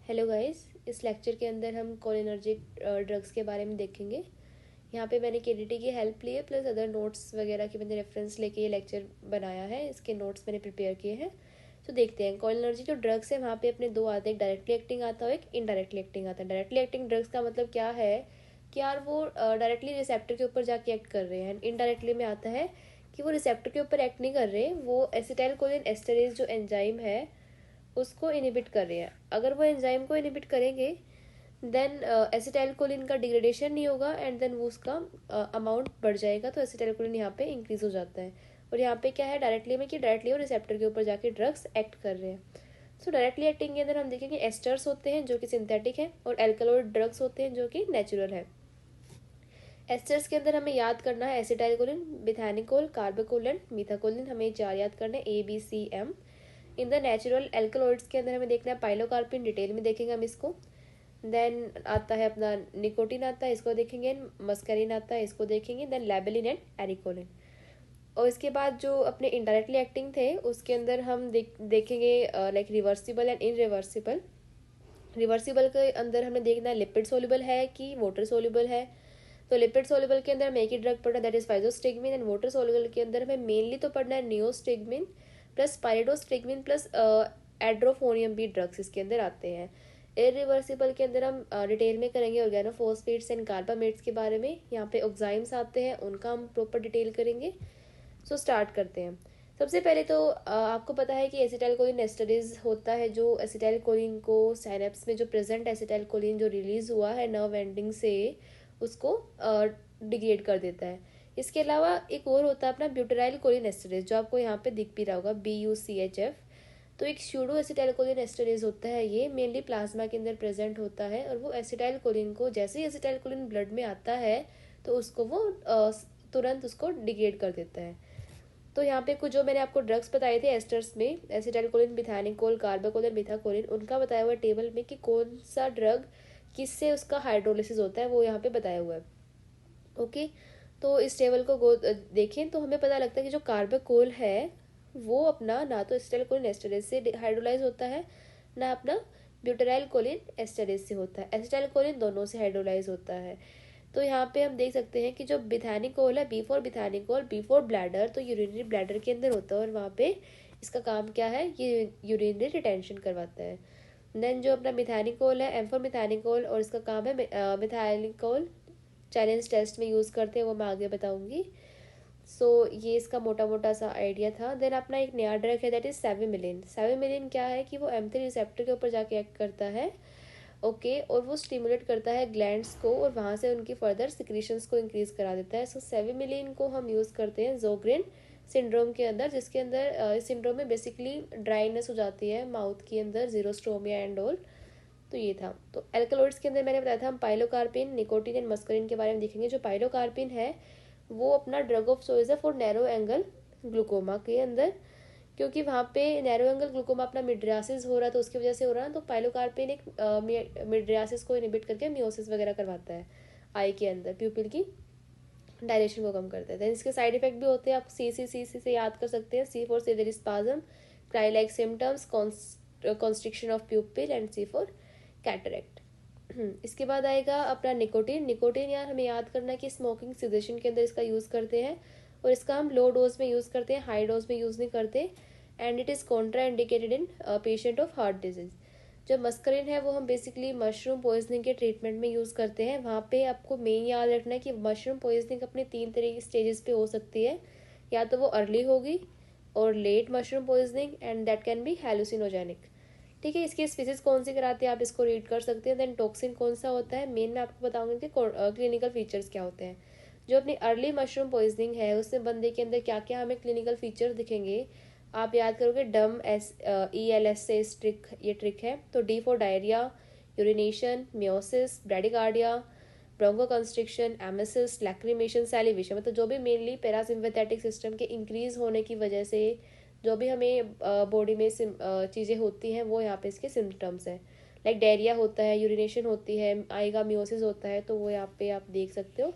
Hello guys, इस lecture के अंदर हम कोलिनर्जिक ड्रग्स के बारे में देखेंगे। यहाँ पे मैंने केडीटी की हेल्प ली है, प्लस अदर नोट्स वगैरह की मैंने रेफरेंस लेके ये लेक्चर बनाया है। इसके नोट्स मैंने प्रिपेयर किए हैं। तो देखते हैं कोलिनर्जिक जो ड्रग्स है वहाँ पे अपने दो आते हैं, एक डायरेक्टली एक्टिंग आता है और एक इनडायरेक्टली एक्टिंग आता है। डायरेक्टली एक्टिंग ड्रग्स का मतलब क्या है कि यार वो डायरेक्टली रिसेप्टर के ऊपर जाके एक्ट कर रहे हैं। इनडायरेक्टली में आता है कि वो रिसेप्टर के ऊपर एक्ट नहीं कर रहे, वो एसिटाइल कोलिन एस्टरेज जो एंजाइम है उसको इनिबिट कर रहे हैं। अगर वो एंजाइम को इनिबिट करेंगे देन एसिटाइलकोलिन का डिग्रेडेशन नहीं होगा एंड देन वो उसका अमाउंट बढ़ जाएगा, तो एसिटाइलकोलिन यहाँ पे इंक्रीज हो जाता है। और यहाँ पे क्या है डायरेक्टली में कि डायरेक्टली वो रिसेप्टर के ऊपर जाके ड्रग्स एक्ट कर रहे हैं। सो डायरेक्टली एक्टिंग के अंदर हम देखेंगे एस्टर्स होते हैं जो कि सिंथेटिक है और एल्कलॉइड ड्रग्स होते हैं जो कि नेचुरल है। एस्टर्स के अंदर हमें याद करना है एसिटाइलकोलिन, मिथानिकोल, कार्बोकोलिन, मीथाकोलिन, हमें चार याद करने ABCM। In the natural alkaloids के अंदर हमें देखना है पाइलोकार्पिन, डिटेल में देखेंगे हम इसको। देन आता है अपना निकोटिन आता है, इसको देखेंगे। मस्करिन आता है, इसको देखेंगे। Then lobeline and arecoline. और इसके बाद जो अपने इनडायरेक्टली एक्टिंग थे उसके अंदर हम देखेंगे लाइक रिवर्सिबल एंड इनरिवर्सिबल। रिवर्सिबल के अंदर हमें देखना है लिपिड सोल्यूबल है कि वाटर सोल्यूबल है। तो लिपिड सोल्यूबल के अंदर हमें एक ही ड्रग पढ़ना है, that is physostigmine. And water soluble के अंदर हमें मेनली तो पढ़ना है neostigmine plus pyridostigmine plus edrophonium भी ड्रग्स इसके अंदर आते हैं। इरिवर्सिबल के अंदर हम डिटेल में करेंगे ऑर्गेनोफॉस्फेट्स एंड कार्बामेट्स के बारे में। यहाँ पे ऑक्साइम्स आते हैं, उनका हम प्रॉपर डिटेल करेंगे। सो स्टार्ट करते हैं। सबसे पहले तो आपको पता है कि एसिटाइलकोलिन एस्टरेज होता है जो एसिटाइलकोलिन को साइनेप्स में जो प्रेजेंट एसिटाइलकोलिन जो रिलीज हुआ है नर्व एंडिंग से उसको डिग्रेड कर देता है। इसके अलावा एक और होता है अपना ब्यूटेराइल कोलिन एस्टरेज जो आपको यहाँ पे दिख भी रहा होगा BUCHF। तो एक स्यूडो एसिटाइलकोलिन एस्टरेज होता है, ये मेनली प्लाज्मा के अंदर प्रेजेंट होता है और वो एसिटाइलकोलिन को जैसे ही एसिटाइलकोलिन ब्लड में आता है तो उसको वो तुरंत उसको डिग्रेड कर देता है। तो यहाँ पे कुछ जो मैंने आपको ड्रग्स बताए थे एस्टर्स में, एसिटाइलकोलिन, मिथानिकोल, कार्बाकोलिन, मिथाकोलिन, उनका बताया हुआ टेबल में कि कौन सा ड्रग किससे उसका हाइड्रोलिसिस होता है वो यहाँ पे बताया हुआ है। ओके, तो इस टेबल को देखें तो हमें पता लगता है कि जो कार्बाकोल है वो अपना ना तो एसिटाइलकोलिन एस्टरेज से हाइड्रोलाइज होता है ना अपना ब्यूटेराइल कोलिन एस्टरेज से होता है। एसिटाइलकोलिन दोनों से हाइड्रोलाइज होता है। तो यहाँ पे हम देख सकते हैं कि जो बिथानिकोल है, B4 बिफोर ब्लैडर, तो यूरिनरी ब्लैडर के अंदर होता है और वहाँ पे इसका काम क्या है, ये यूरिनरी रिटेंशन करवाता है। देन जो अपना मिथानिकोल है, M4 मिथानिकोल, और इसका काम है मिथाइलिकोल चैलेंज टेस्ट में यूज़ करते हैं, वो मैं आगे बताऊंगी। सो ये इसका मोटा मोटा सा आइडिया था। देन अपना एक नया ड्रग है दैट इज सेविमिलिन। सेविमिलिन क्या है कि वो M3 रिसेप्टर के ऊपर जाके एक्ट करता है। ओके, और वो स्टिमुलेट करता है ग्लैंड्स को और वहाँ से उनकी फर्दर सिक्रीशंस को इंक्रीज करा देता है। सो सेविमिलिन को हम यूज़ करते हैं जोग्रेन सिंड्रोम के अंदर, जिसके अंदर इस सिंड्रोम में बेसिकली ड्राइनेस हो जाती है माउथ के अंदर, जीरोस्टोमिया एंड ऑल। तो ये था। तो एल्कलॉइड्स के अंदर मैंने बताया था हम पाइलोकार्पिन, निकोटिन एंड मस्करिन के बारे में देखेंगे। जो पाइलोकार्पिन है वो अपना ड्रग ऑफ चॉइस है फॉर नैरो एंगल ग्लूकोमा के अंदर, क्योंकि वहाँ पे नैरो एंगल ग्लूकोमा अपना मिड्रियासिस हो रहा है तो उसकी वजह से हो रहा है। तो पाइलोकार्पिन एक मिड्रियासिस को इनिबिट करके मियोसिस वगैरह करवाता है आई के अंदर, प्यूपिल की डायरेक्शन को कम करता है। देन इसके साइड इफेक्ट भी होते हैं, आप CC से याद कर सकते हैं। C for severe spasm, cry like symptoms, constriction of प्यूपिल, and C for cataract. इसके बाद आएगा अपना निकोटिन। निकोटिन यार हमें याद करना है कि स्मोकिंग सिजेशन के अंदर इसका यूज़ करते हैं और इसका हम लो डोज में यूज़ करते हैं, हाई डोज में यूज़ नहीं करते। And it is Contra indicated in patient of heart disease. जो मस्करिन है वो हम बेसिकली मशरूम पॉइजनिंग के ट्रीटमेंट में यूज़ करते हैं। वहाँ पे आपको मेन याद रखना है कि मशरूम पॉइजनिंग अपने 3 तरह की स्टेजेस पे हो सकती है। या तो वो अर्ली होगी और late mushroom poisoning, and that can be hallucinogenic. ठीक है, इसकी स्पीसीज कौन सी कराती है आप इसको रीड कर सकते हैं। देन टॉक्सिन कौन सा होता है, मेन मैं आपको बताऊंगी कि क्लिनिकल फीचर्स क्या होते हैं। जो अपनी अर्ली मशरूम पॉइजनिंग है उसमें बंदे के अंदर क्या क्या हमें क्लिनिकल फीचर्स दिखेंगे, आप याद करोगे डम ELS से इस ट्रिक, ये ट्रिक है। तो D for diarrhoea, urination, miosis, bradycardia, bronchoconstriction, emesis, lacrimation, salivation, मतलब जो भी मेनली पैरासिम्पैथेटिक सिस्टम के इंक्रीज होने की वजह से जो भी हमें बॉडी में चीज़ें होती हैं वो यहाँ पे इसके सिम्टम्स हैं। लाइक डायरिया होता है, यूरिनेशन होती है, आएगा मियोसिस होता है, तो वो यहाँ पे आप देख सकते हो।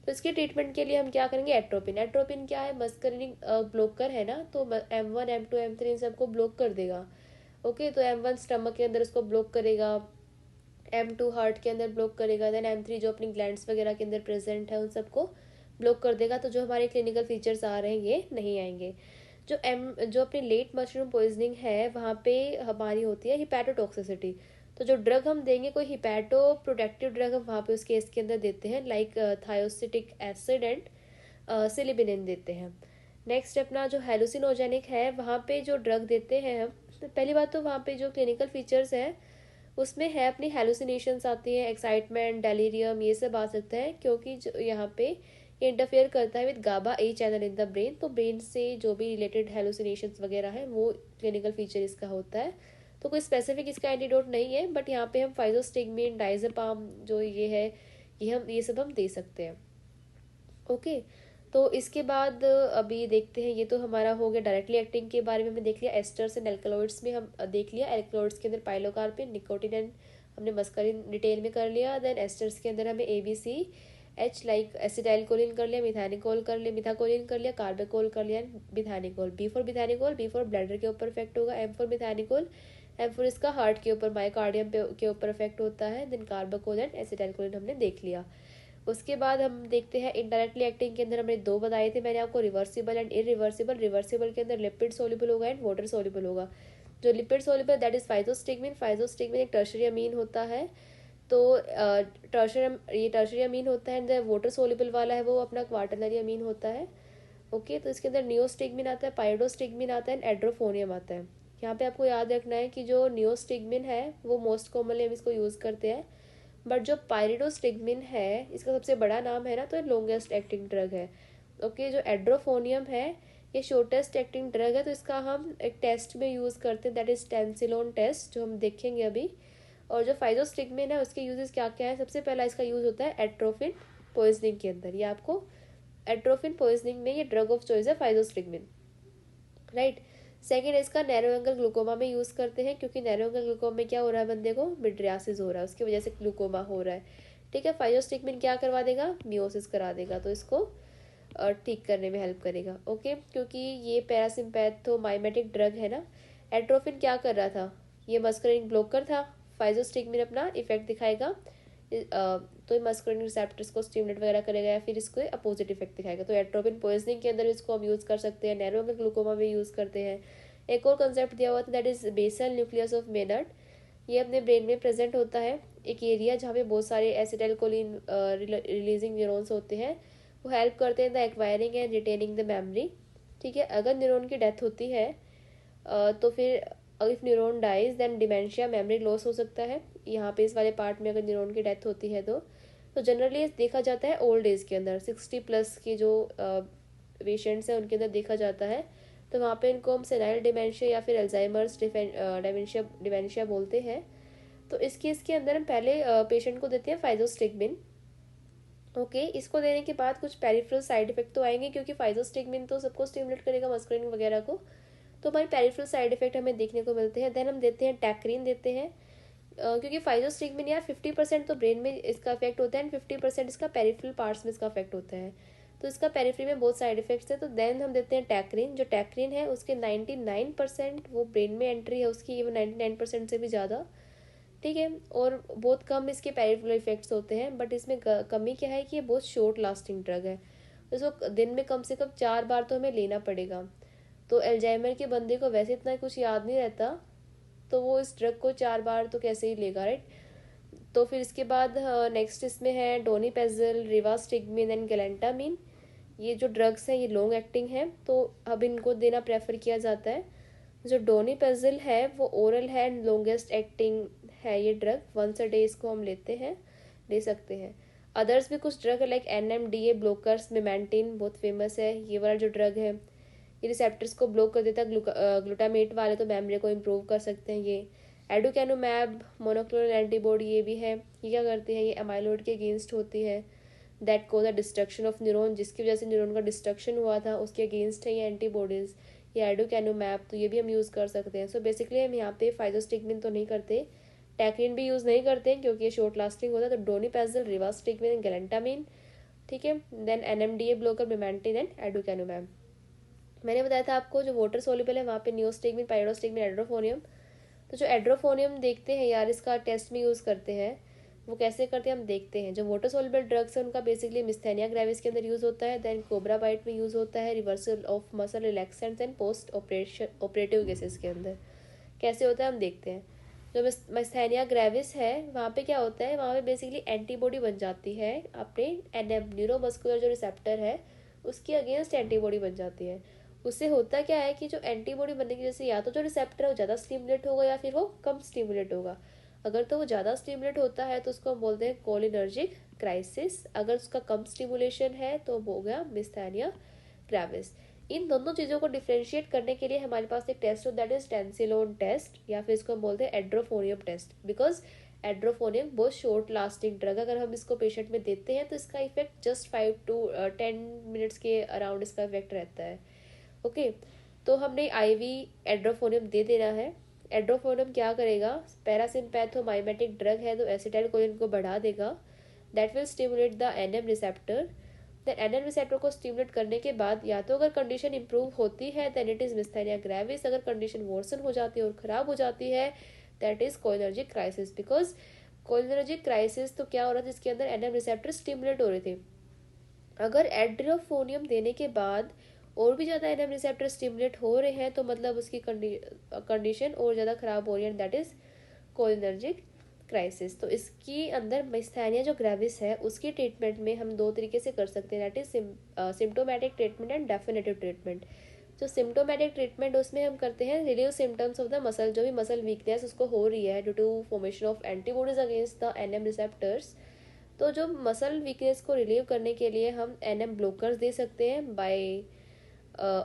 तो इसके ट्रीटमेंट के लिए हम क्या करेंगे, एट्रोपिन। एट्रोपिन क्या है, मस्करिनिक ब्लॉकर है ना, तो M1 M2 M3 इन सबको ब्लॉक कर देगा। ओके, तो M1 स्टमक के अंदर उसको ब्लॉक करेगा, M2 हार्ट के अंदर ब्लॉक करेगा, देन M3 जो अपनी ग्लैंड्स वगैरह के अंदर प्रेजेंट है उन सबको ब्लॉक कर देगा। तो जो हमारे क्लिनिकल फीचर्स आ रहे हैं ये नहीं आएंगे। जो अपनी लेट मशरूम पॉइजनिंग है वहाँ पे हमारी होती है हिपैटोटॉक्सिसिटी। तो जो ड्रग हम देंगे, कोई हिपैटो प्रोटेक्टिव ड्रग हम वहाँ पे उस केस के अंदर देते हैं, लाइक थायोसिटिक एसिड एंड सिलिबिनिन देते हैं। नेक्स्ट अपना जो हेलुसिनोजेनिक है वहाँ पे जो ड्रग देते हैं हम, तो पहली बात तो वहाँ पे जो क्लिनिकल फीचर्स है उसमें है अपनी हेलुसिनेशंस आती हैं, एक्साइटमेंट, डेलीरियम, ये सब आ सकता है, क्योंकि जो यहाँ पे ये इंटरफेयर करता है with GABA A channel in the brain. तो ब्रेन से जो भी रिलेटेड हेलुसिनेशंस वगैरह है वो क्लिनिकल फीचर इसका होता है। तो कोई स्पेसिफिक इसका एंटीडोट नहीं है, बट यहाँ पे हम फाइजोस्टिगमिन, डाइज़ेपाम जो ये है ये सब हम दे सकते हैं। ओके, तो इसके बाद अभी देखते हैं, ये तो हमारा हो गया डायरेक्टली एक्टिंग के बारे में हमने देख लिया। एस्टर्स एंड एल्कलॉइड्स में हम देख लिया। एल्कलॉइड्स के अंदर पाइलोकार्पिन, निकोटिन एंड हमने मस्करिन डिटेल में कर लिया। देन एस्टर्स के अंदर हमें ABCH लाइक एसिटाइलकोलिन कर लिया, मिथानिकोल कर लिया, मिथाकोलिन कर लिया, कार्बेकोल कर लिया, बिथानिकोल। B4 बी फॉर ब्लैडर के ऊपर इफेक्ट होगा, M4 मिथानिकोल, M4 इसका हार्ट के ऊपर, मायोकार्डियम के ऊपर इफेक्ट होता है। देन कार्बेकोल एंड एसिटाइलकोलिन हमने देख लिया। उसके बाद हम देखते हैं इनडायरेक्टली एक्टिंग के अंदर हमने दो बताए थे मैंने आपको, रिवर्सिबल एंड इरिवर्सिबल। रिवर्सिबल के अंदर लिपिड सोल्यूबल होगा एंड वाटर सोल्यूबल होगा। जो लिपिड सोल्यूबल दैट इज फाइजोस्टिगमिन। फाइजोस्टिगमिन एक टर्शरी अमीन होता है, तो टर्शरी अमीन होता है। एंड वाटर सोल्यूबल वाला है वो अपना क्वार्टरनरी अमीन होता है। ओके, तो इसके अंदर नियोस्टिगमिन आता है, पाइरिडोस्टिगमिन आता है एंड एड्रोफोनियम आता है। यहाँ पे आपको याद रखना है कि जो नियोस्टिगमिन है वो मोस्ट कॉमनली हम इसको यूज़ करते हैं, बट जो पायरिडोस्टिगमिन है इसका सबसे बड़ा नाम है ना, तो लॉन्गेस्ट एक्टिंग ड्रग है। ओके, जो एड्रोफोनियम है ये शॉर्टेस्ट एक्टिंग ड्रग है, तो इसका हम एक टेस्ट में यूज़ करते हैं, दैट इज टेंसिलोन टेस्ट, जो हम देखेंगे अभी। और जो फाइजोस्टिगमिन है उसके यूजेस क्या क्या है, सबसे पहला इसका यूज़ होता है एट्रोफिन पॉइजनिंग के अंदर। ये आपको एट्रोफिन पॉइजनिंग में ये ड्रग ऑफ चॉइस है फाइजोस्टिगमिन, राइट। सेकेंड इसका नैरो एंगल ग्लूकोमा में यूज़ करते हैं, क्योंकि नैरो एंगल ग्लूकोमा में क्या हो रहा है, बंदे को मिड्रियासिस हो रहा है, उसकी वजह से ग्लूकोमा हो रहा है। ठीक है, फाइजोस्टिगमिन क्या करवा देगा, मियोसिस करा देगा, तो इसको ठीक करने में हेल्प करेगा। ओके, क्योंकि ये पैरासिम्पैथोमाइमेटिक ड्रग है ना। एट्रोफिन क्या कर रहा था, ये मस्करिन ब्लॉकर था। फाइजोस्टिगमिन अपना इफेक्ट दिखाएगा, तो मस्कुलिन रिसेप्टर्स को स्टिमुलेट वगैरह करेगा या फिर इसको अपोजिट इफेक्ट दिखाएगा। तो एट्रोपिन पॉइजनिंग के अंदर इसको हम यूज़ कर सकते हैं, नैरो में ग्लूकोमा में यूज़ करते हैं। एक और कंसेप्ट दिया हुआ था that is basal nucleus of Meynert. ये अपने ब्रेन में प्रेजेंट होता है, एक एरिया जहाँ पे बहुत सारे एसिटाइलकोलिन रिलीजिंग न्यूरॉन्स होते हैं, वो हेल्प करते हैं the acquiring and retaining the memory. ठीक है, अगर न्यूरॉन की डेथ होती है तो फिर if neuron dies then dementia, memory loss हो सकता है। यहाँ पे इस वाले पार्ट में अगर न्यूरॉन की डेथ होती है तो जनरली देखा जाता है ओल्ड एज के अंदर, 60+ के जो पेशेंट्स हैं उनके अंदर देखा जाता है। तो वहाँ पे इनको हम सेनाइल डिमेंशिया या फिर अल्जाइमर्स डिमेंशिया बोलते हैं। तो इस केस के अंदर हम पहले पेशेंट को देते हैं फाइजोस्टिगमिन। ओके, इसको देने के बाद कुछ पेरिफेरल साइड इफेक्ट तो आएंगे, क्योंकि फाइजोस्टिगमिन तो सबको स्टिमुलेट करेगा, मस्कुलिन वगैरह को, तो हमारे पेरिफेरल साइड इफेक्ट हमें देखने को मिलते हैं। देन हम देते हैं टैक्रीन देते हैं, क्योंकि फाइजोस्टिगमिन यार 50% तो ब्रेन में इसका इफेक्ट होता है एंड 50% इसका पेरिफेरल पार्ट्स में इसका इफेक्ट होता है, तो इसका पेरिफेरी में बहुत साइड इफेक्ट्स है। तो देन हम देते हैं टैक्रीन। जो टैक्रीन है उसके 99% वो ब्रेन में एंट्री है उसकी, इवन 99% से भी ज़्यादा। ठीक है, और बहुत कम इसके पेरिफेरल इफेक्ट्स होते हैं, बट इसमें कमी क्या है कि ये बहुत शॉर्ट लास्टिंग ड्रग है, तो इसको दिन में कम से कम 4 बार तो हमें लेना पड़ेगा। तो अल्जाइमर के बंदे को वैसे इतना कुछ याद नहीं रहता, तो वो इस ड्रग को 4 बार तो कैसे ही लेगा, राइट। तो फिर इसके बाद नेक्स्ट इसमें है डोनीपेजिल, रिवास्टिगमिन एंड गैलेंटामिन। ये जो ड्रग्स हैं ये लॉन्ग एक्टिंग है, तो अब इनको देना प्रेफर किया जाता है। जो डोनीपेजिल है वो ओरल है एंड लॉन्गेस्ट एक्टिंग है ये ड्रग, वंस अ डे इसको हम ले सकते हैं। अदर्स भी कुछ ड्रग है लाइक NMDA ब्लोकर्स, मेमेंटिन बहुत फेमस है ये वाला जो ड्रग है, ये रिसेप्टर्स को ब्लॉक कर देता है। ग्लूटामेट वाले तो मेमोरी को इम्प्रूव कर सकते हैं। ये एडुकैनुमैब मोनोक्लोनल एंटीबॉडी ये भी है, ये क्या करती है, ये अमाइलॉइड के अगेंस्ट होती है, that cause the destruction of neuron, जिसकी वजह से न्यूरॉन का डिस्ट्रक्शन हुआ था उसके अगेंस्ट है ये एंटीबॉडीज़, ये एडुकैनुमैब, तो ये भी हम यूज़ कर सकते हैं। सो बेसिकली हम यहाँ पे फाइजोस्टिगमिन तो नहीं करते, टैक्रीन भी यूज़ नहीं करते हैं क्योंकि ये शॉर्ट लास्टिंग होता है। तो डोनीपेजिल, रिवास्टिगमिन, गैलेंटामिन, ठीक है, देन NMDA ब्लोकर, मेमेंटिन एंड एडुकैनुमैब। मैंने बताया था आपको जो वाटर सोल्यूबल है वहाँ पे नियोस्टिगमिन, पाइरिडोस्टिगमिन, एड्रोफोनियम। तो जो एड्रोफोनियम देखते हैं यार, इसका टेस्ट में यूज़ करते हैं, वो कैसे करते हैं हम देखते हैं। जो वाटर सोल्युबल ड्रग्स है उनका बेसिकली मिस्थेनिया ग्रेविस के अंदर यूज़ होता है, देन कोबरा बाइट में यूज़ होता है, reversal of muscle relaxants and post operative cases के अंदर कैसे होता है हम देखते हैं। जो मिस्थेनिया ग्रेविस है वहाँ पे क्या होता है, वहाँ पे बेसिकली एंटीबॉडी बन जाती है अपने एनएम न्यूरोमस्कुलर जो रिसेप्टर है उसके अगेंस्ट एंटीबॉडी बन जाती है। उससे होता क्या है कि जो एंटीबॉडी बनने की वजह से या तो जो रिसेप्टर है वो ज़्यादा स्टिमुलेट होगा या फिर वो कम स्टिमुलेट होगा। अगर तो वो ज़्यादा स्टिमुलेट होता है तो उसको हम बोलते हैं कोलिनर्जिक क्राइसिस, अगर उसका कम स्टिमुलेशन है तो वो हो गया मिस्थेनिया ग्रेविस। इन दोनों चीज़ों को डिफ्रेंशिएट करने के लिए हमारे पास एक टेस्ट हो, दैट इज टेंसिलोन टेस्ट, या फिर इसको हम बोलते हैं एड्रोफोनियम टेस्ट। बिकॉज एड्रोफोनियम बहुत शॉर्ट लास्टिंग ड्रग, अगर हम इसको पेशेंट में देते हैं तो इसका इफेक्ट जस्ट 5 to 10 मिनट्स के अराउंड इसका इफेक्ट रहता है। ओके, तो हमने आईवी एड्रोफोनियम दे देना है। एड्रोफोनियम क्या करेगा, पैरासिम्पैथोमाइमेटिक ड्रग है तो एसिटाइल कोलिन को बढ़ा देगा, that will stimulate the NM receptor. Then NM receptor को स्टिमुलेट करने के बाद या तो अगर कंडीशन इंप्रूव होती है देन इट इज मिस्थेनिया ग्रेविस, अगर कंडीशन वर्सन हो जाती है और ख़राब हो जाती है that is cholinergic crisis. Because cholinergic crisis तो क्या हो रहा था, जिसके अंदर एनएम रिसेप्टर स्टिमुलेट हो रहे थे। अगर एड्रोफोनियम देने के बाद और भी ज़्यादा एनएम रिसेप्टर स्टिमुलेट हो रहे हैं तो मतलब उसकी कंडीशन और ज़्यादा ख़राब हो रही है, दैट इज़ कोलिनर्जिक क्राइसिस। तो इसकी अंदर मिस्थेनिया जो ग्रेविस है उसकी ट्रीटमेंट में हम दो तरीके से कर सकते हैं, that is symptomatic treatment and definitive treatment. जो सिम्टोमेटिक ट्रीटमेंट उसमें हम करते हैं relieve symptoms of the muscle, जो भी मसल वीकनेस उसको हो रही है due to formation of antibodies against the NM receptors. तो जो मसल वीकनेस को रिलीव करने के लिए हम एनएम ब्लोकर्स दे सकते हैं by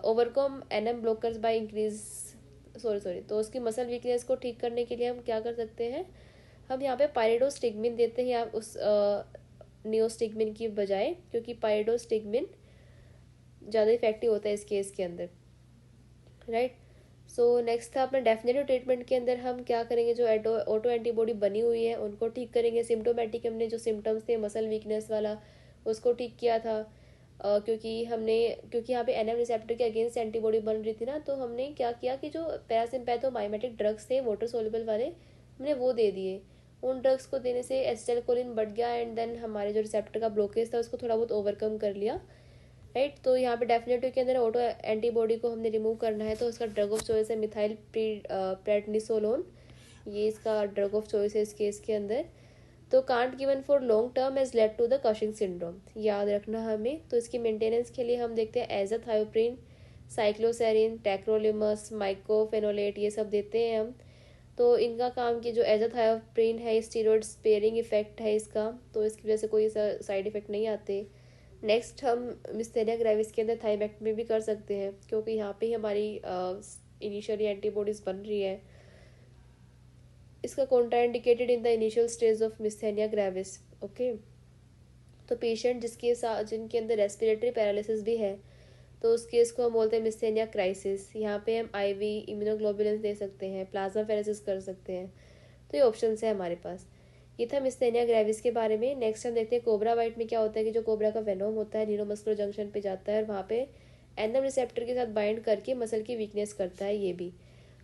overcome NM blockers by increase sorry तो उसकी मसल वीकनेस को ठीक करने के लिए हम क्या कर सकते हैं, हम यहाँ पे पायरिडोस्टिग्मिन देते हैं या उस नियोस्टिग्मिन की बजाय, क्योंकि पायरिडोस्टिग्मिन ज़्यादा इफेक्टिव होता है इस केस के अंदर, राइट। सो नेक्स्ट था अपना डेफिनेटिव ट्रीटमेंट के अंदर हम क्या करेंगे, जो ऑटो एंटीबॉडी बनी हुई है उनको ठीक करेंगे। सिम्टोमेटिक हमने जो सिम्टम्स थे मसल वीकनेस वाला उसको ठीक किया था, क्योंकि यहाँ पे एनएम रिसेप्टर के अगेंस्ट एंटीबॉडी बन रही थी ना, तो हमने क्या किया कि जो पैरासिम्पैथोमाइमेटिक ड्रग्स थे वाटर सोल्युबल वाले हमने वो दे दिए। उन ड्रग्स को देने से एसिटाइलकोलिन बढ़ गया एंड देन हमारे जो रिसेप्टर का ब्लॉकेज था उसको थोड़ा बहुत ओवरकम कर लिया, राइट। तो यहाँ पे डेफिनेटिव के अंदर ऑटो एंटीबॉडी को हमने रिमूव करना है, तो उसका ड्रग ऑफ चॉइस है मिथाइल प्रेडनिसोलोन, ये इसका ड्रग ऑफ चॉइस है इस केस के अंदर। तो can't given for long term as led to the Cushing syndrome, याद रखना हमें। तो इसकी मेंटेनेंस के लिए हम देखते हैं एजाथायोप्रिन, साइक्लोसेरिन, टैक्रोलिमस, माइकोफेनोलेट, ये सब देते हैं हम। तो इनका काम की जो एजाथायोप्रिन है स्टीरॉयड स्पेयरिंग इफेक्ट है इसका, तो इसकी वजह से कोई साइड इफेक्ट नहीं आते। नेक्स्ट हम मिस्थेनिया ग्रेविस के अंदर थाइमेक्टमी भी कर सकते हैं, क्योंकि यहाँ पे ही हमारी इनिशियली एंटीबॉडीज बन रही है। इसका contraindicated in the initial stage of myasthenia gravis. Okay, तो पेशेंट जिसके साथ जिनके अंदर रेस्पिरेटरी पैरालिसिस भी है तो उस केस को हम बोलते हैं मिस्थेनिया क्राइसिस। यहाँ पे हम आईवी इम्यूनोग्लोबुलिन दे सकते हैं, प्लाज्मा फेरेसिस कर सकते हैं, तो ये ऑप्शन है हमारे पास। ये था मिस्थेनिया ग्रेविस के बारे में। नेक्स्ट हम देखते हैं कोबरा बाइट में क्या होता है कि जो कोबरा का वेनोम होता है न्यूरोमस्कुलर जंक्शन पे जाता है और वहाँ पे एनएम रिसेप्टर के साथ बाइंड करके मसल की वीकनेस करता है ये भी।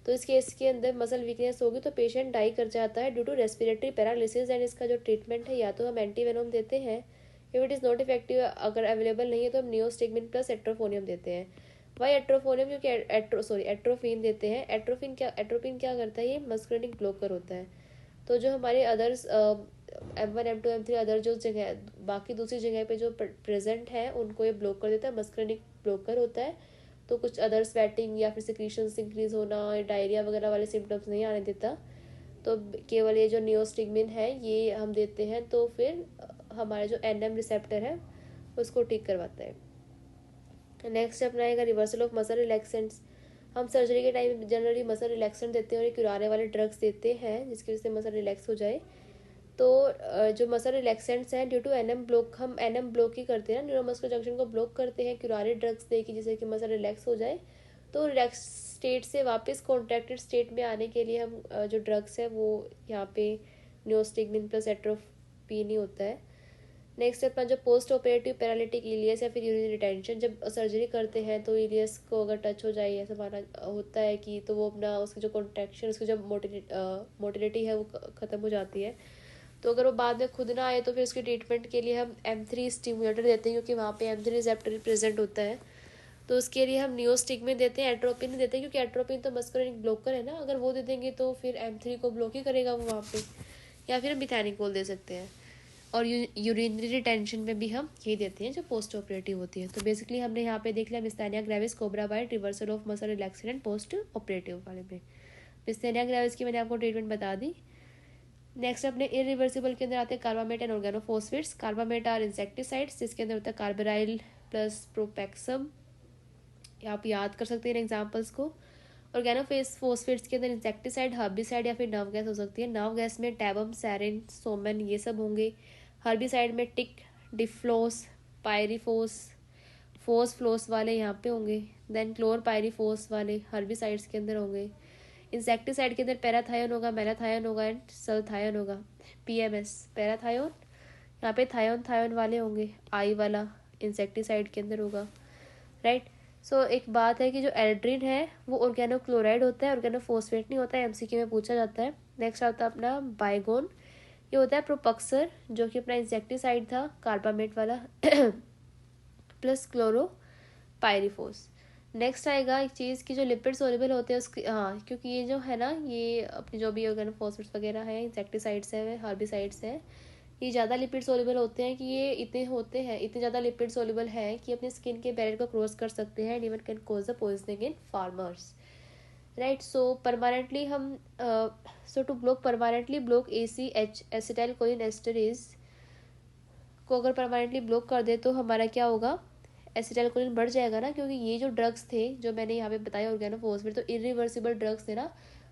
तो इस केस के अंदर मसल वीकनेस होगी तो पेशेंट डाई कर जाता है due to respiratory paralysis, and इसका जो ट्रीटमेंट है या तो हम एंटी वेनोम देते हैं, if it is not effective अगर अवेलेबल नहीं है तो हम नियोस्टिग्मिन प्लस एट्रोफोनियम देते हैं। वाई एट्रोफोनियम, क्योंकि एट्रोफिन देते हैं। एट्रोपिन क्या करता है, ये मस्कुलिनिक ब्लॉकर होता है। तो जो हमारे others M1 M2 M3 other जो जगह बाकी दूसरी जगह पे जो प्रेजेंट है उनको ये ब्लॉक कर देता है, मस्कुलिनिक ब्लॉकर होता है। तो कुछ अदर स्वेटिंग या फिर सिक्रीशंस इंक्रीज होना, डायरिया वगैरह वाले सिम्टम्स नहीं आने देता। तो केवल ये जो नियोस्टिग्मिन है ये हम देते हैं, तो फिर हमारे जो एनएम रिसेप्टर है उसको ठीक करवाता है। नेक्स्ट अपना आएगा रिवर्सल ऑफ मसल रिलैक्सेंट्स। हम सर्जरी के टाइम जनरली मसल रिलैक्सेंट देते हैं और ये क्यूराने वाले ड्रग्स देते हैं जिसकी वजह से मसल रिलैक्स हो जाए। तो जो मसल रिलैक्सेंट्स हैं ड्यू टू एनएम ब्लॉक, हम एनएम ब्लॉक ही करते हैं ना, न्यूरोमस्कुलर जंक्शन को ब्लॉक करते हैं क्यूरारे ड्रग्स दे के जिससे कि मसल रिलैक्स हो जाए। तो रिलैक्स स्टेट से वापस कॉन्ट्रैक्टेड स्टेट में आने के लिए हम जो ड्रग्स है वो यहाँ पे नियोस्टिग्मिन प्लस एट्रोपिन ही होता है। नेक्स्ट अपना जो पोस्ट ऑपरेटिव पैरालिटिक इलियस या फिर यूरिनरी रिटेंशन, जब सर्जरी करते हैं तो इलियस को अगर टच हो जाए ऐसा माना होता है कि तो वो अपना उसकी जो कॉन्ट्रैक्शन, उसकी जो मोटिलिटी है वो ख़त्म हो जाती है। तो अगर वो बाद में खुद ना आए तो फिर उसके ट्रीटमेंट के लिए हम M3 स्टिमुलेटर देते हैं, क्योंकि वहाँ पे M3 रिसेप्टर प्रेजेंट होता है। तो उसके लिए हम नियोस्टिग्मिन देते हैं, एट्रोपिन नहीं देते, क्योंकि एट्रोपिन तो मस्कुलिन ब्लॉकर है ना, अगर वो दे देंगे तो फिर M3 को ब्लॉक ही करेगा वो वहाँ पे। या फिर हम मिथैनिकोल दे सकते हैं। और यूरिनरी रिटेंशन में भी हम यही देते हैं जो पोस्ट ऑपरेटिव होती है। तो बेसिकली हमने यहाँ पे देख लिया myasthenia gravis, cobra bite, reversal of muscle relaxation post operative वाले में। मिस्थैनिया ग्रेविस की मैंने आपको ट्रीटमेंट बता दी। नेक्स्ट अपने इरिवर्सिबल के अंदर आते हैं carbamate and organophosphates. Carbamate are insecticides, जिसके अंदर होता है कार्बराइल प्लस प्रोपेक्सम, आप याद कर सकते हैं एग्जाम्पल्स को। ऑर्गेनोफॉस्फेट्स के अंदर इंसेक्टिसाइड, हर्बिसाइड या फिर नर्व गैस हो सकती है। नर्व गैस में टैबम, सैरिन, सोमन ये सब होंगे। हर्बिसाइड में टिक, डिफ्लोस, पायरीफोस, फोस फ्लोस वाले यहाँ पे होंगे। देन क्लोर पायरीफोस वाले हर्बिसाइड्स के अंदर होंगे। इंसेक्टिसाइड के अंदर पैराथायोन होगा, मेलाथायोन होगा एंड सल्थायोन होगा। PMS पैराथायोन, यहाँ पे थायोन वाले होंगे, आई वाला इंसेक्टिसाइड के अंदर होगा, राइट। सो एक बात है कि जो एल्ड्रिन है वो ऑर्गेनोक्लोराइड होता है, ऑर्गेनोफॉस्फेट नहीं होता है, MCQ में पूछा जाता है। नेक्स्ट आता है अपना बाइगोन, ये होता है प्रोपक्सर, जो कि अपना इंसेक्टिसाइड था कार्बामेट वाला प्लस क्लोरो पायरीफोस। नेक्स्ट आएगा एक चीज़ की जो लिपिड सोल्यूबल होते हैं उसकी, हाँ, क्योंकि ये जो है ना, ये अपनी जो भी ऑर्गेनोफॉस्फेट्स वगैरह है, इंसेक्टिसाइड्स है, हार्बिसाइड्स हैं, ये ज़्यादा लिपिड सोल्यूबल होते हैं कि ये इतने ज़्यादा लिपिड सोल्यूबल हैं कि अपनी स्किन के बैरियर को क्रॉस कर सकते हैं and even can cause the poisoning in farmers, right. So permanently हम to permanently block ACH acetylcholinesterase को अगर परमानेंटली ब्लॉक कर दे तो हमारा क्या होगा, एसिटाइल कोलिन बढ़ जाएगा ना, क्योंकि ये जो ड्रग्स थे जो मैंने यहाँ पे बताया ऑर्गेनोफॉस्फेट, तो इरिवर्सिबल ड्रग्स थे ना,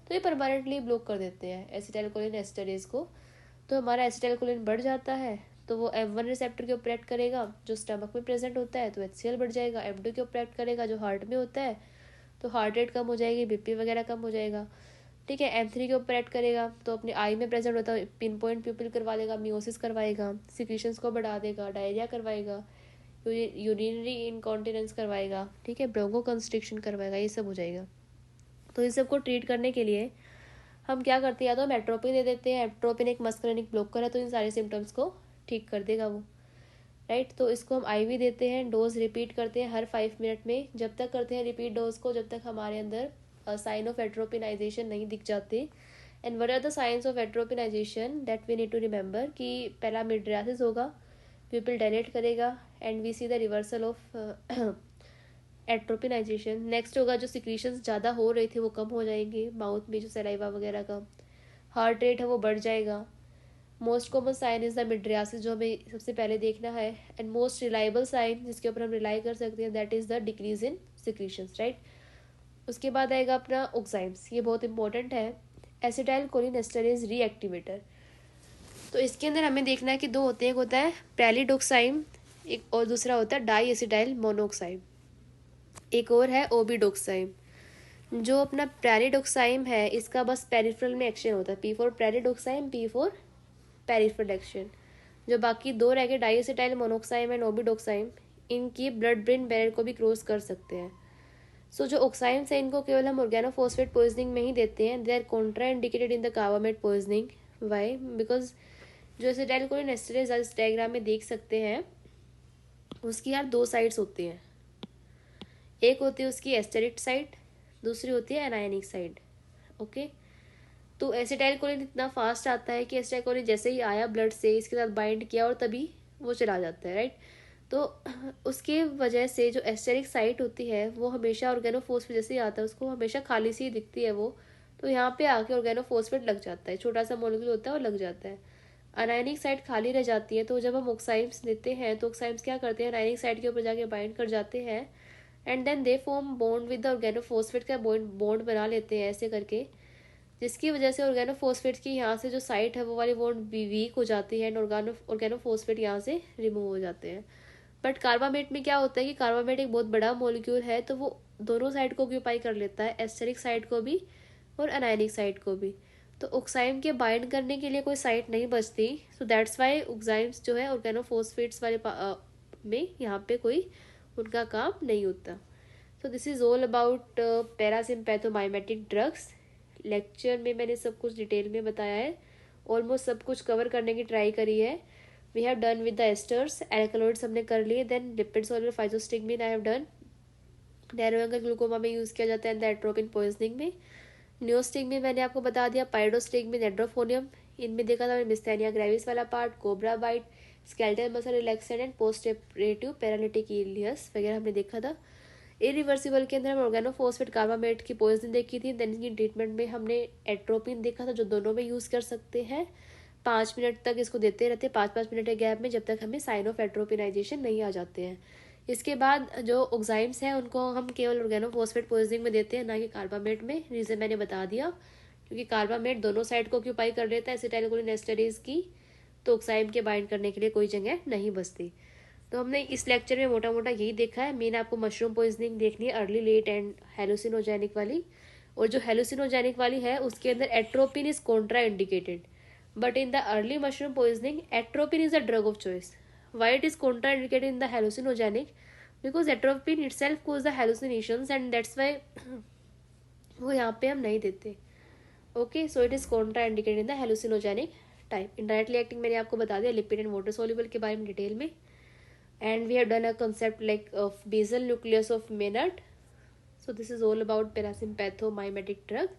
तो ये परमानेंटली ब्लॉक कर देते हैं एसिटाइल कोलिन एस्टरेज को। तो हमारा एसिटाइल कोलिन बढ़ जाता है तो वो M1 रिसेप्टर के ऊपर एक्ट करेगा जो स्टमक में प्रेजेंट होता है, तो HCl बढ़ जाएगा। M2 के ऊपर एक्ट करेगा जो हार्ट में होता है, तो हार्ट रेट कम हो जाएगी, BP वगैरह कम हो जाएगा, ठीक है। M3 के ऊपर एक्ट करेगा तो अपने आई में प्रेजेंट होता है, पिन पॉइंट प्यूपिल करवा लेगा, मियोसिस करवाएगा, सिक्रीशंस को बढ़ा देगा, डायरिया करवाएगा, यूरिनरी इनकॉन्टिनेंस करवाएगा, ठीक है, ब्रोंको कंस्ट्रिक्शन करवाएगा, ये सब हो जाएगा। तो इन सबको ट्रीट करने के लिए हम क्या करते हैं, या तो हम एट्रोपिन दे देते हैं। एट्रोपिन एक मस्कुलिनिक ब्लॉकर है, तो इन सारे सिम्टम्स को ठीक कर देगा वो, राइट। तो इसको हम IV देते हैं, डोज रिपीट करते हैं हर 5 मिनट में। जब तक करते हैं रिपीट डोज को जब तक हमारे अंदर साइन ऑफ एट्रोपिनाइजेशन नहीं दिख जाते। And what are the signs of atropinisation that we need to remember, कि पहला मिड्रियासिस होगा, पीपल डायलेट करेगा and we see the reversal of atropinisation. Next होगा जो सिक्रीशंस ज़्यादा हो रही थी वो कम हो जाएंगे, माउथ में जो सलाइवा वगैरह का, हार्ट रेट है वो बढ़ जाएगा। Most common sign is the mydriasis, जो हमें सबसे पहले देखना है। एंड मोस्ट रिलायबल साइन जिसके ऊपर हम रिलाई कर सकते हैं that is the decrease in secretions, right. उसके बाद आएगा अपना ऑक्साइम्स, ये बहुत इंपॉर्टेंट है, एसिटाइल कोलिन एस्टरेज रीएक्टिवेटर। तो इसके अंदर हमें देखना है कि दो होते हैं, एक होता है पैलिडोक्साइम, एक और दूसरा होता है डाई एसिटाइल मोनोक्साइम, एक और है ओबिडोक्साइम। जो अपना पैरिडोक्साइम है इसका बस पेरिफेरल में एक्शन होता है, P for pralidoxime, P for peripheral action. जो बाकी दो रह गए डाइएसिटाइल मोनोक्साइम एंड ओबिडोक्साइम, इनकी ब्लड ब्रेन बैरियर को भी क्रॉस कर सकते हैं। सो जो ऑक्साइम्स है इनको केवल हम ऑर्गेनोफॉस्फेट पॉइजनिंग में ही देते हैं, they are contraindicated in the carbamate poisoning. Why? Because जो एसिटाइल कोलिन एस्टरेज इस डायग्राम में देख सकते हैं उसकी यार दो साइड्स होती हैं, एक होती है उसकी एस्टेरिक साइड, दूसरी होती है एनायनिक साइड, ओके। तो एसिटाइल कोलिन इतना फास्ट आता है कि एसिटाइल कोलिन जैसे ही आया ब्लड से इसके साथ बाइंड किया और तभी वो चला जाता है, राइट। तो उसके वजह से जो एस्टेरिक साइट होती है वो हमेशा ऑर्गेनोफॉस्फेट जैसे ही आता है उसको हमेशा खाली सी दिखती है वो, तो यहाँ पे आके ऑर्गेनोफॉस्फेट लग जाता है, छोटा सा मॉलिक्यूल होता है और लग जाता है। अनायनिक साइड खाली रह जाती है, तो जब हम ऑक्साइम्स देते हैं तो ऑक्साइम्स क्या करते हैं, अनायनिक साइड के ऊपर जाके बाइंड कर जाते हैं and then they form bond with the organophosphate का बॉन्ड बना लेते हैं ऐसे करके, जिसकी वजह से ऑर्गेनोफॉस्फेट की यहाँ से जो साइट है वो वाली बॉन्ड वीक हो जाती है एंड ऑर्गेनोफॉस्फेट यहाँ से रिमूव हो जाते हैं। बट कार्बामेट में क्या होता है कि कार्बामेट एक बहुत बड़ा मॉलिक्यूल है, तो वो दोनों साइड को ऑक्यूपाई कर लेता है, एस्टेरिक साइड को भी और अनायनिक साइड को भी। तो ऑक्साइम के बाइंड करने के लिए कोई साइट नहीं बचती, सो दैट्स वाई ऑक्साइम्स जो है ऑर्गेनोफॉस्फेट्स वाले में यहाँ पे कोई उनका काम नहीं होता। So this is all about parasympathomimetic drugs. Lecture में मैंने सब कुछ डिटेल में बताया है, ऑलमोस्ट सब कुछ कवर करने की ट्राई करी है। We have done with the esters, alkaloids हमने कर लिए, then lipid soluble physostigmine I have done. Narrow angle glaucoma में यूज़ किया जाता है एंड एट्रोपिन पॉइजनिंग में। न्यूस्टिग्मिन मैंने आपको बता दिया, पाइडोस्टिग्मिन, एड्रोफोनियम, इनमें देखा था मिस्थेनिया ग्रेविस वाला part, cobra bite, skeletal muscle relaxant and postoperative paralytic ileus वगैरह हमने देखा था। इरिवर्सिबल के अंदर हम ऑर्गेनोफॉस्फेट कार्बामेट की पॉइजन देखी थी, देन इनकी ट्रीटमेंट में हमने एट्रोपिन देखा था जो दोनों में यूज़ कर सकते हैं। 5 मिनट तक इसको देते रहते, 5-5 मिनट के गैप में, जब तक हमें साइन ऑफ एट्रोपिनाइजेशन नहीं आ जाते हैं। इसके बाद जो ऑक्साइम्स हैं उनको हम केवल ऑर्गेनोफॉस्फेट पॉइजनिंग में देते हैं, ना कि कार्बामेट में। रीज़न मैंने बता दिया, क्योंकि कार्बामेट दोनों साइड को ऑक्यूपाई कर लेता है एसिटाइलकोलिन एस्टरेज की, तो ऑक्साइम के बाइंड करने के लिए कोई जगह नहीं बचती। तो हमने इस लेक्चर में मोटा मोटा यही देखा है। मेन आपको मशरूम पॉइजनिंग देखनी है, अर्ली, लेट एंड हेलुसिनोजेनिक वाली। और जो हेलुसिनोजेनिक वाली है उसके अंदर atropine is contraindicated, but in the early mushroom poisoning atropine is the drug of choice. Why it is contraindicated in the hallucinogenic? Because atropine itself cause the hallucinations and that's why वो यहाँ पे हम नहीं देते। Okay, so it is contraindicated in the hallucinogenic type. Indirectly acting मैंने आपको बता दिया, लिपिड एंड वाटर सोल्यूबल के बारे में डिटेल में। And we have done a concept like of basal nucleus of Maynard. So this is all about parasympathomimetic drug.